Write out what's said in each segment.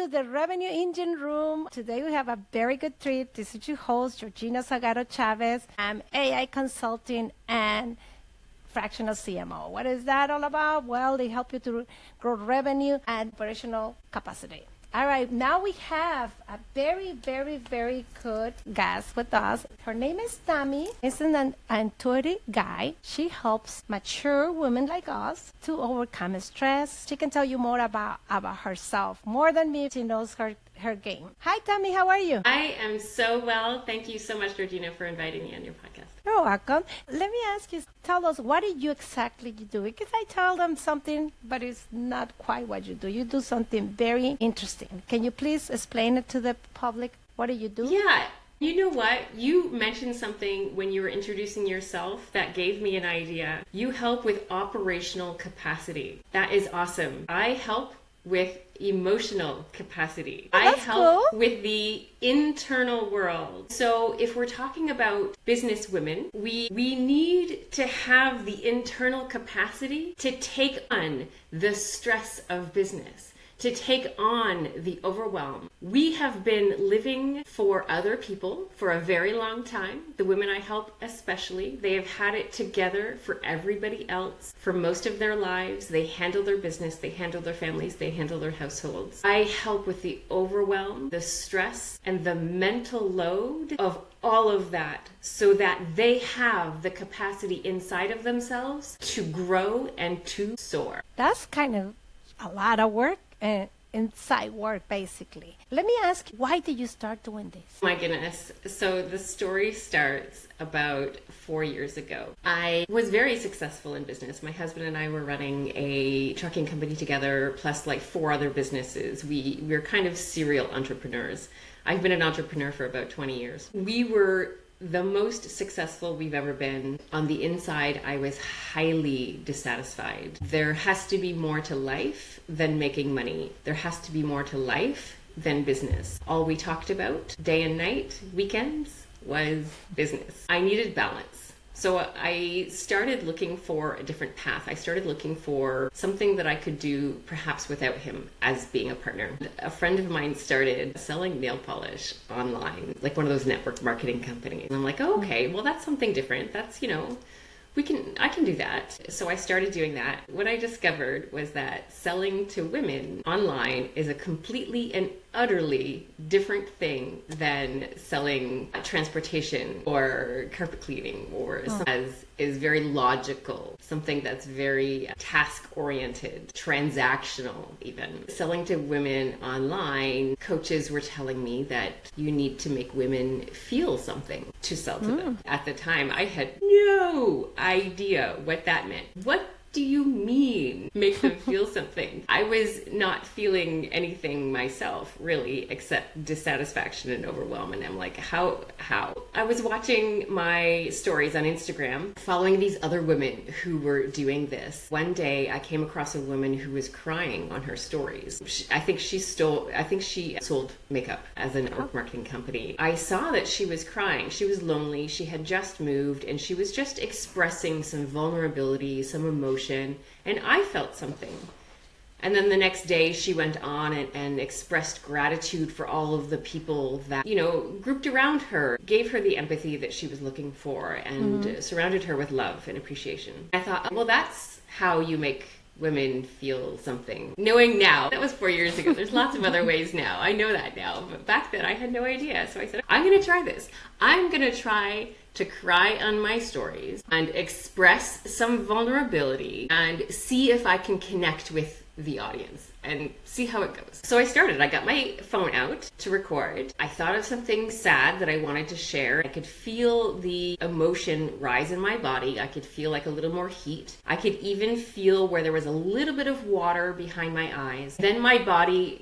to the Revenue Engine Room. Today we have a very good treat. This is your host, Georgina Salgado Chavez. I'm AI consulting and fractional CMO. What is that all about? Well, they help you to grow revenue and operational capacity. All right, now we have a very, very, very good guest with us. Her name is Tammy. She's an intuitive guide. She helps mature women like us to overcome stress. She can tell you more about herself. More than me, she knows her game. Hi, Tammy. How are you? I am so well. Thank you so much, Georgina, for inviting me on your podcast. You're welcome. Let me ask you, tell us, what did you exactly do? Because I tell them something, but it's not quite what you do. You do something very interesting. Can you please explain it to the public? What do you do? Yeah. You know what? You mentioned something when you were introducing yourself that gave me an idea. You help with operational capacity. That is awesome. I help with emotional capacity. I help with the internal world. So if we're talking about business women, we need to have the internal capacity to take on the stress of business, to take on the overwhelm. We have been living for other people for a very long time. The women I help especially, they have had it together for everybody else for most of their lives. They handle their business, they handle their families, they handle their households. I help with the overwhelm, the stress, and the mental load of all of that so that they have the capacity inside of themselves to grow and to soar. That's kind of a lot of work. Inside work, basically. Let me ask you, why did you start doing this? My goodness. So the story starts about 4 years ago. I was very successful in business. My husband and I were running a trucking company together, plus like 4 other businesses. We're kind of serial entrepreneurs. I've been an entrepreneur for about 20 years. We were the most successful we've ever been. On the inside, I was highly dissatisfied. There has to be more to life than making money. There has to be more to life than business. All we talked about, day and night, weekends, was business. I needed balance. So I started looking for a different path. I started looking for something that I could do perhaps without him as being a partner. A friend of mine started selling nail polish online, like one of those network marketing companies. And I'm like, oh, okay, well, that's something different. That's, I can do that. So I started doing that. What I discovered was that selling to women online is a completely and utterly different thing than selling transportation or carpet cleaning or as is very logical, something that's very task-oriented, transactional even. Selling to women online, coaches were telling me that you need to make women feel something to sell to them. At the time, I had no idea what that meant. What do you mean make them feel something? I was not feeling anything myself, really, except dissatisfaction and overwhelm. And I'm like, how? I was watching my stories on Instagram, following these other women who were doing this. One day I came across a woman who was crying on her stories. I think she sold makeup as a network marketing company. I saw that she was crying. She was lonely. She had just moved and she was just expressing some vulnerability, some emotion. And I felt something. And then the next day she went on and expressed gratitude for all of the people that, grouped around her, gave her the empathy that she was looking for and surrounded her with love and appreciation. I thought, well, that's how you make women feel something. Knowing now, that was 4 years ago. There's lots of other ways now. I know that now. But back then I had no idea. So I said, I'm going to try this. I'm going to try to cry on my stories and express some vulnerability and see if I can connect with the audience and see how it goes. So I started. I got my phone out to record. I thought of something sad that I wanted to share. I could feel the emotion rise in my body. I could feel like a little more heat. I could even feel where there was a little bit of water behind my eyes. Then my body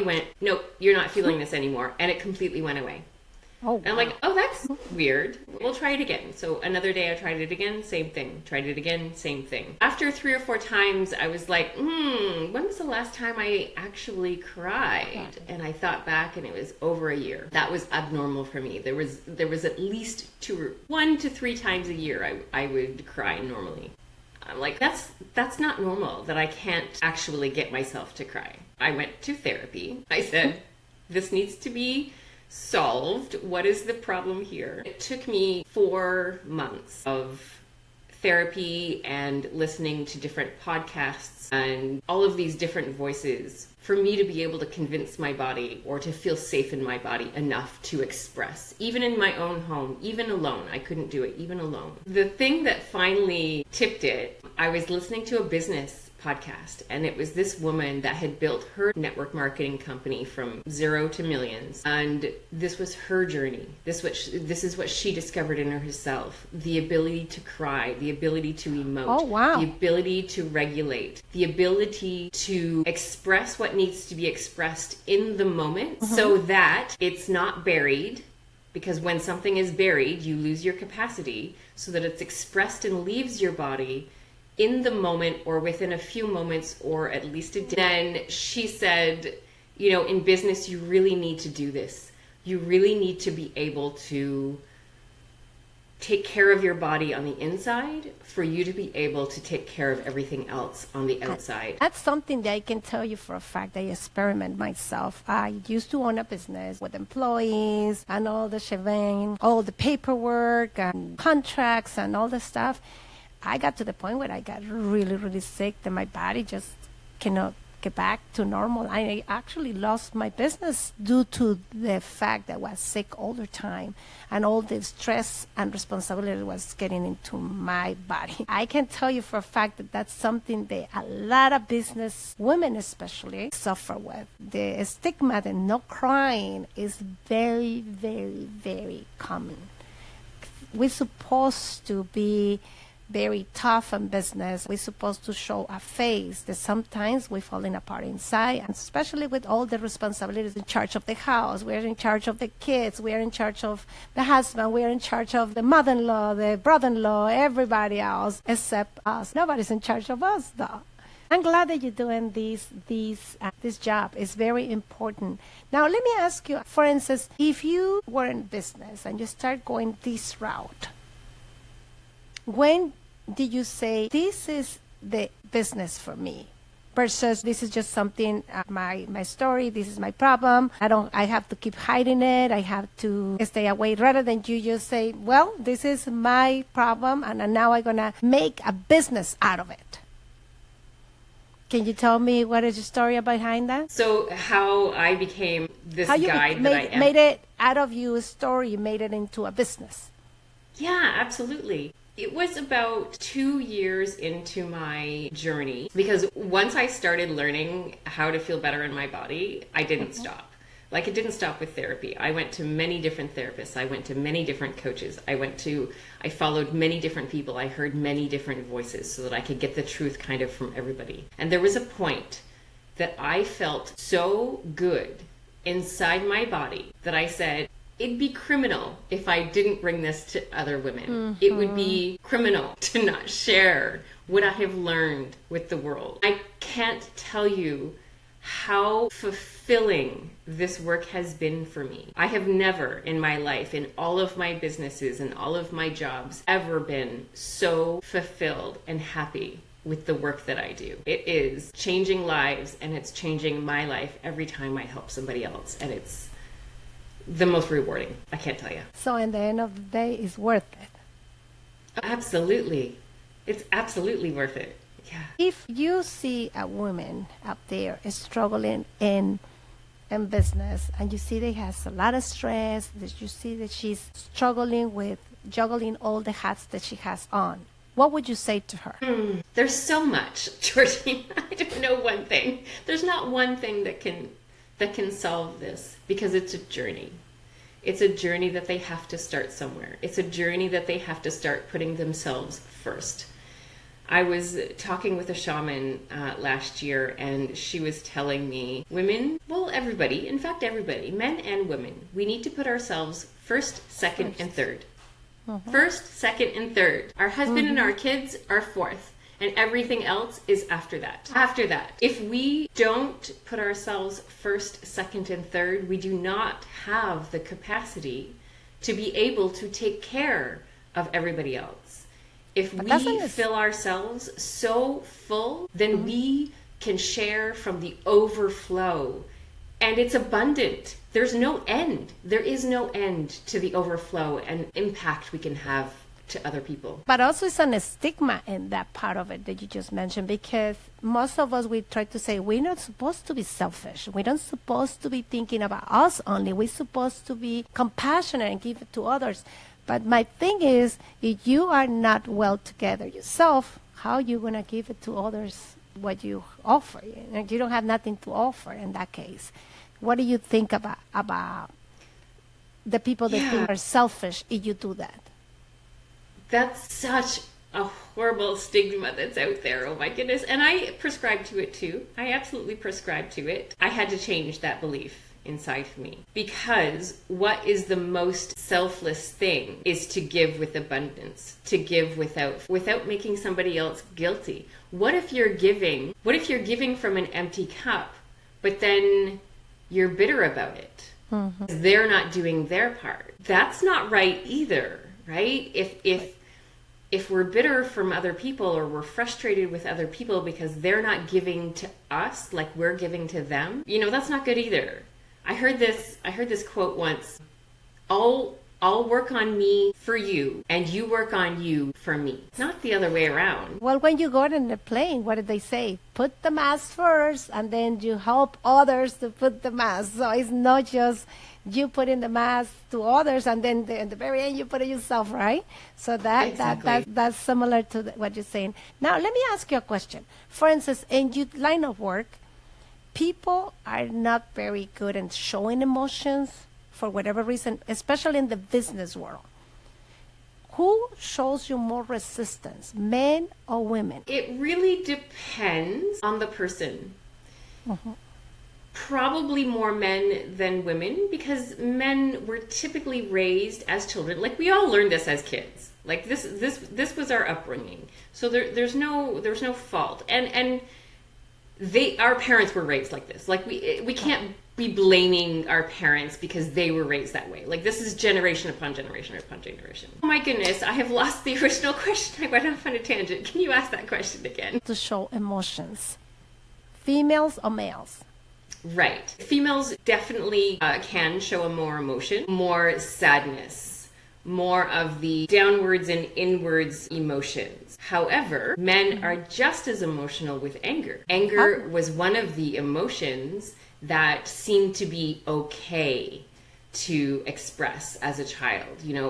went, nope, you're not feeling this anymore. And it completely went away. Oh, and I'm like, oh, that's weird. We'll try it again. So another day I tried it again, same thing. Tried it again, same thing. After 3 or 4 times, I was like, when was the last time I actually cried? And I thought back and it was over a year. That was abnormal for me. There was at least 1 to 3 times a year I would cry normally. I'm like, that's not normal that I can't actually get myself to cry. I went to therapy. I said, this needs to be solved. What is the problem here? It took me 4 months of therapy and listening to different podcasts and all of these different voices for me to be able to convince my body or to feel safe in my body enough to express. Even in my own home, even alone, I couldn't do it, even alone. The thing that finally tipped it, I was listening to a business podcast, and it was this woman that had built her network marketing company from 0 to millions, and this was her journey. This is what she discovered in herself: the ability to cry, the ability to emote, Oh, wow. the ability to regulate, the ability to express what needs to be expressed in the moment, so that it's not buried. Because when something is buried, you lose your capacity, so that it's expressed and leaves your body in the moment or within a few moments or at least a day. Then she said, in business, you really need to do this. You really need to be able to take care of your body on the inside for you to be able to take care of everything else on the outside. That's something that I can tell you for a fact. I experiment myself. I used to own a business with employees and all the shebang, all the paperwork and contracts and all the stuff. I got to the point where I got really, really sick that my body just cannot get back to normal. I actually lost my business due to the fact that I was sick all the time and all the stress and responsibility was getting into my body. I can tell you for a fact that that's something that a lot of business women especially suffer with. The stigma that no crying is very, very, very common. We're supposed to be very tough in business. We're supposed to show a face that sometimes we're falling apart inside, and especially with all the responsibilities in charge of the house. We're in charge of the kids. We're in charge of the husband. We're in charge of the mother-in-law, the brother-in-law, everybody else except us. Nobody's in charge of us, though. I'm glad that you're doing this job. It's very important. Now, let me ask you, for instance, if you were in business and you start going this route, when did you say, this is the business for me, versus this is just something, my story, this is my problem, I have to keep hiding it, I have to stay away, rather than you just say, well, this is my problem, and now I'm going to make a business out of it? Can you tell me what is the story behind that? So how I became this guide that I am. Made it out of you a story, you made it into a business. Yeah, absolutely. It was about 2 years into my journey, because once I started learning how to feel better in my body, I didn't stop. Like, it didn't stop with therapy. I went to many different therapists. I went to many different coaches. I followed many different people. I heard many different voices so that I could get the truth kind of from everybody. And there was a point that I felt so good inside my body that I said, it'd be criminal if I didn't bring this to other women. It would be criminal to not share what I have learned with the world. I can't tell you how fulfilling this work has been for me. I have never in my life, in all of my businesses and all of my jobs, ever been so fulfilled and happy with the work that I do. It is changing lives, and it's changing my life every time I help somebody else. And it's the most rewarding. I can't tell you. So in the end of the day, it's worth it. Absolutely. It's absolutely worth it. Yeah. If you see a woman up there struggling in business, and you see that has a lot of stress, that you see that she's struggling with juggling all the hats that she has on, what would you say to her? There's so much, Georgina. I don't know one thing. There's not one thing that can solve this, because it's a journey. It's a journey that they have to start somewhere. It's a journey that they have to start putting themselves first. I was talking with a shaman last year, and she was telling me, women, well, everybody, in fact, everybody, men and women, we need to put ourselves first, second, and third. First, second, and third. Our husband and our kids are fourth. And everything else is after that. After that, if we don't put ourselves first, second, and third, we do not have the capacity to be able to take care of everybody else. If we fill ourselves so full, then we can share from the overflow, and it's abundant. There's no end. There is no end to the overflow and impact we can have to other people. But also it's a stigma in that part of it that you just mentioned, because most of us, we try to say we're not supposed to be selfish. We're not supposed to be thinking about us only. We're supposed to be compassionate and give it to others. But my thing is, if you are not well together yourself, how are you going to give it to others what you offer? You don't have nothing to offer in that case. What do you think about the people that think are selfish if you do that? That's such a horrible stigma that's out there. Oh my goodness. And I prescribe to it too. I absolutely prescribe to it. I had to change that belief inside of me, because what is the most selfless thing is to give with abundance, to give without making somebody else guilty. What if you're giving from an empty cup, but then you're bitter about it? Mm-hmm. They're not doing their part. That's not right either, right? If we're bitter from other people, or we're frustrated with other people because they're not giving to us like we're giving to them, that's not good either. I heard this quote once: I'll work on me for you, and you work on you for me. Not the other way around. Well, when you go on the plane, what did they say? Put the mask first, and then you help others to put the mask. So it's not just you putting the mask to others, and then in the very end you put it yourself, right? So that's similar to what you're saying. Now, let me ask you a question. For instance, in your line of work, people are not very good at showing emotions for whatever reason, especially in the business world. Who shows you more resistance, men or women? It really depends on the person. Mm-hmm. Probably more men than women, because men were typically raised as children. Like, we all learned this as kids. Like, this was our upbringing. So there's no fault. And our parents were raised like this. Like, we can't be blaming our parents because they were raised that way. Like, this is generation upon generation upon generation. Oh my goodness, I have lost the original question. I went off on a tangent. Can you ask that question again? To show emotions, females or males? Right. Females definitely can show a more emotion, more sadness, more of the downwards and inwards emotions. However, men are just as emotional with anger. Anger was one of the emotions that seemed to be okay to express as a child,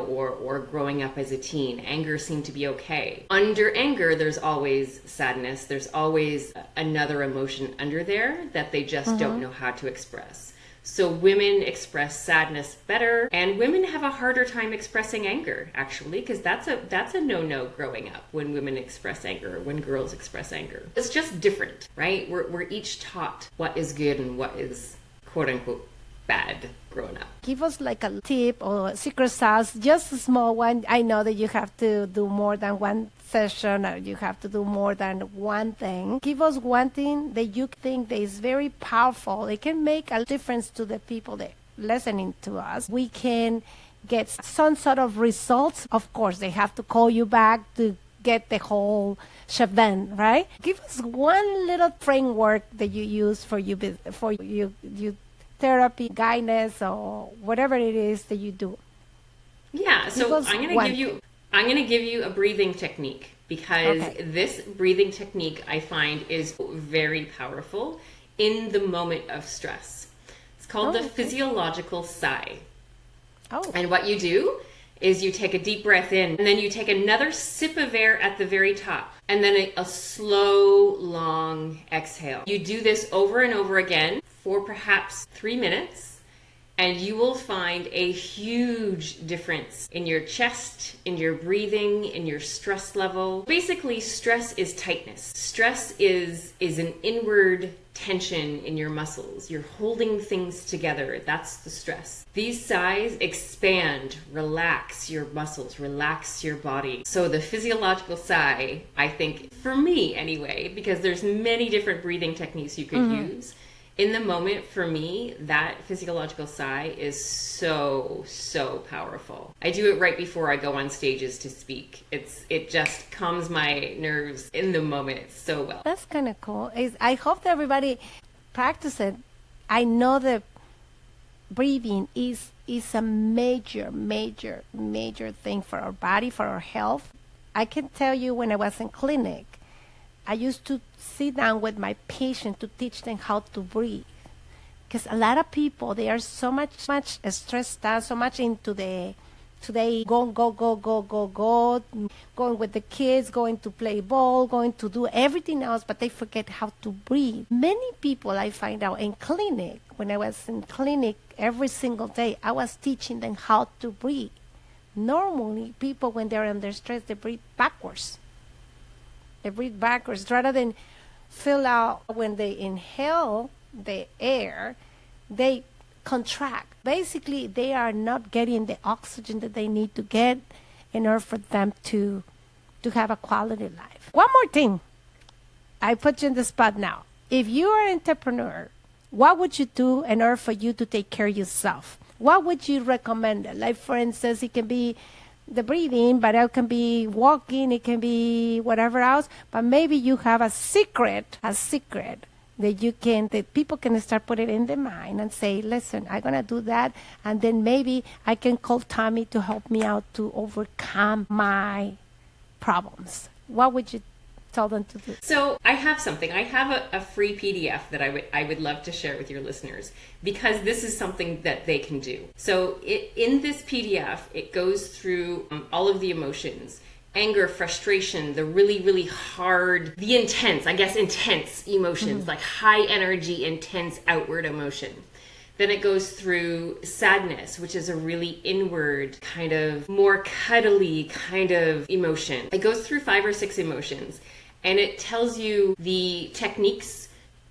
or growing up as a teen. Anger seemed to be okay. Under anger, there's always sadness. There's always another emotion under there that they just don't know how to express. So women express sadness better, and women have a harder time expressing anger, actually, because that's a no-no growing up, when women express anger, when girls express anger. It's just different, right? We're each taught what is good and what is quote-unquote bad growing up. Give us like a tip or a secret sauce, just a small one. I know that you have to do more than one session, or you have to do more than one thing. Give us one thing that you think that is very powerful. It can make a difference to the people that listening to us. We can get some sort of results. Of course, they have to call you back to get the whole shebang, right? Give us one little framework that you use for you therapy, guidance, or whatever it is that you do. Yeah, so I'm going to give you a breathing technique, because this breathing technique I find is very powerful in the moment of stress. It's called the physiological sigh. And what you do is you take a deep breath in, and then you take another sip of air at the very top, and then a slow, long exhale. You do this over and over again for perhaps 3 minutes, and you will find a huge difference in your chest, in your breathing, in your stress level. Basically, stress is tightness. Stress is an inward tension in your muscles. You're holding things together. That's the stress. These sighs expand, relax your muscles, relax your body. So the physiological sigh, I think, for me anyway, because there's many different breathing techniques you could use, In the moment, for me, that physiological sigh is so powerful. I do it right before I go on stages to speak. It just calms my nerves in the moment so well. That's kind of cool. I hope that everybody practice it. I know that breathing is a major thing for our body, for our health. I can tell you, when I was in clinic, I used to sit down with my patient to teach them how to breathe. Because a lot of people, they are so much stressed out, so much into the today, go, going with the kids, going to play ball, going to do everything else, but they forget how to breathe. Many people, I find out in clinic, when I was in clinic every single day, I was teaching them how to breathe. Normally, people, when they're under stress, they breathe backwards. They breathe backwards rather than fill out. When they inhale the air, they contract. Basically, they are not getting the oxygen that they need to get in order for them to have a quality life. One more thing. I put you in the spot now. If you are an entrepreneur, what would you do in order for you to take care of yourself? What would you recommend? Like, for instance, it can be the breathing, but it can be walking, it can be whatever else. But maybe you have a secret that people can start putting in their mind and say, listen, I'm going to do that. And then maybe I can call Tammy to help me out to overcome my problems. What would you tell them to do? So I have something. I have a free PDF that I would love to share with your listeners, because this is something that they can do. So in this PDF, it goes through all of the emotions: anger, frustration, the really hard, the intense emotions, like high energy, intense outward emotion. Then it goes through sadness, which is a really inward, kind of more cuddly kind of emotion. It goes through 5 or 6 emotions, and it tells you the techniques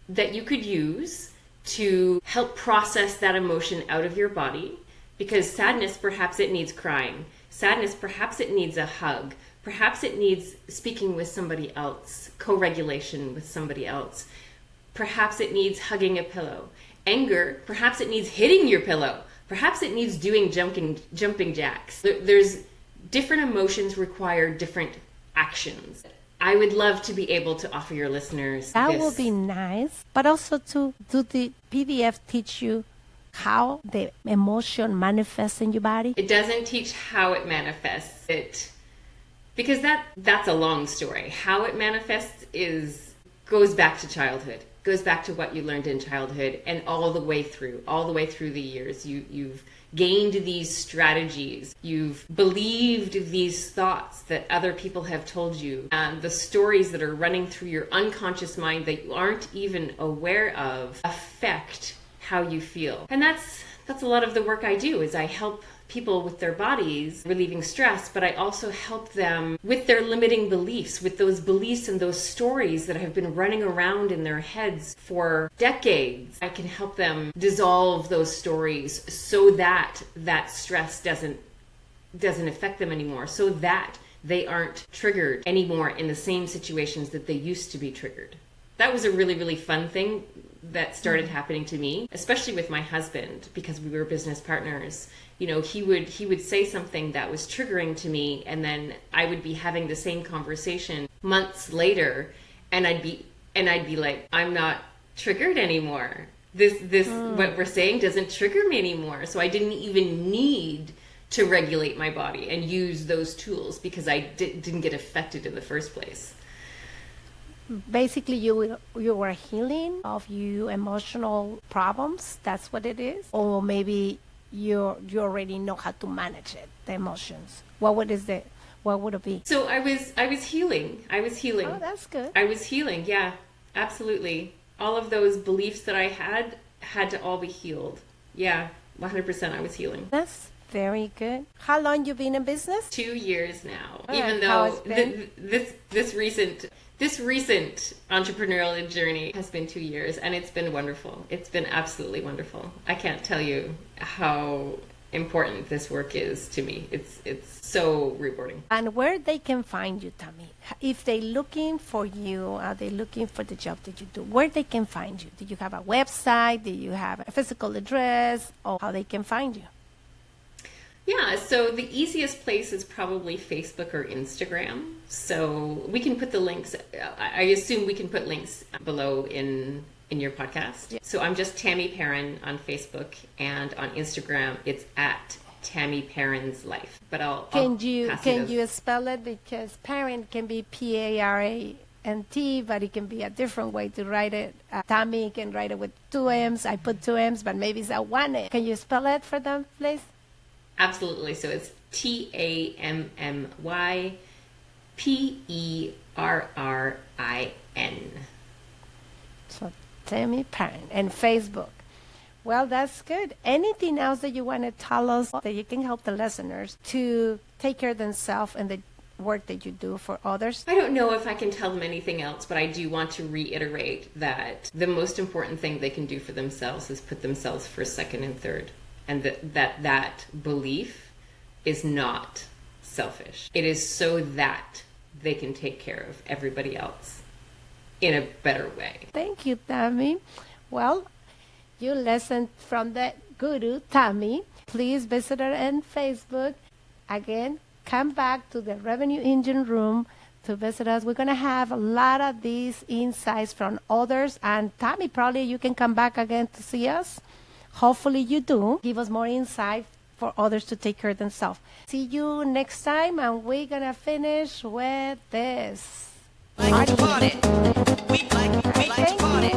that you could use to help process that emotion out of your body. Because sadness, perhaps it needs crying. Sadness, perhaps it needs a hug. Perhaps it needs speaking with somebody else, co-regulation with somebody else. Perhaps it needs hugging a pillow. Anger, perhaps it needs hitting your pillow. Perhaps it needs doing jumping jacks. There's different emotions require different actions. I would love to be able to offer your listeners that this. would be nice. But also, to do the PDF teach you how the emotion manifests in your body? It doesn't teach how it manifests. Because that's a long story. How it manifests goes back to childhood, goes back to what you learned in childhood, and all the way through the years. You've gained these strategies. You've believed these thoughts that other people have told you, and the stories that are running through your unconscious mind that you aren't even aware of affect how you feel. And that's a lot of the work I do. Is I help people with their bodies relieving stress, but I also help them with their limiting beliefs, with those beliefs and those stories that have been running around in their heads for decades. I can help them dissolve those stories so that that stress doesn't affect them anymore, so that they aren't triggered anymore in the same situations that they used to be triggered. That was a really fun thing that started happening to me, especially with my husband, because we were business partners. You know, he would say something that was triggering to me, and then I would be having the same conversation months later, and I'd be like, I'm not triggered anymore. This what we're saying doesn't trigger me anymore. So I didn't even need to regulate my body and use those tools, because I didn't get affected in the first place. Basically, you were healing of your emotional problems. That's what it is. Or maybe you already know how to manage it, the emotions. What would it be? So I was healing. Oh, that's good. I was healing. Yeah, absolutely. All of those beliefs that I had to all be healed. Yeah, 100% I was healing. That's very good. How long you been in business? 2 years now. All Even right, how though it's been? this recent entrepreneurial journey has been 2 years, and it's been wonderful. It's been absolutely wonderful. I can't tell you how important this work is to me. It's so rewarding. And where they can find you, Tammy, if they're looking for you, are they looking for the job that you do, where they can find you? Do you have a website? Do you have a physical address? Or how they can find you? Yeah, so the easiest place is probably Facebook or Instagram. So we can put the links, I assume we can put links below in your podcast. Yeah. So I'm just Tammy Perrin on Facebook, and on Instagram it's at Tammy Perrin's Life. But Can you spell it? Because Perrin can be P-A-R-A-N-T, but it can be a different way to write it. Tammy can write it with 2 M's. I put 2 M's, but maybe it's a 1 M. Can you spell it for them, please? Absolutely. So it's TammyPerrin. So Tammy Perrin and Facebook. Well, that's good. Anything else that you want to tell us that you can help the listeners to take care of themselves and the work that you do for others? I don't know if I can tell them anything else, but I do want to reiterate that the most important thing they can do for themselves is put themselves first, second, and third. And that belief is not selfish. It is so that they can take care of everybody else in a better way. Thank you, Tammy. Well, you listened from the guru, Tammy. Please visit her on Facebook. Again, come back to the Revenue Engine Room to visit us. We're going to have a lot of these insights from others. And Tammy, probably you can come back again to see us. Hopefully you do. Give us more insight for others to take care of themselves. See you next time, and we're going to finish with this. Like to party. We like to party.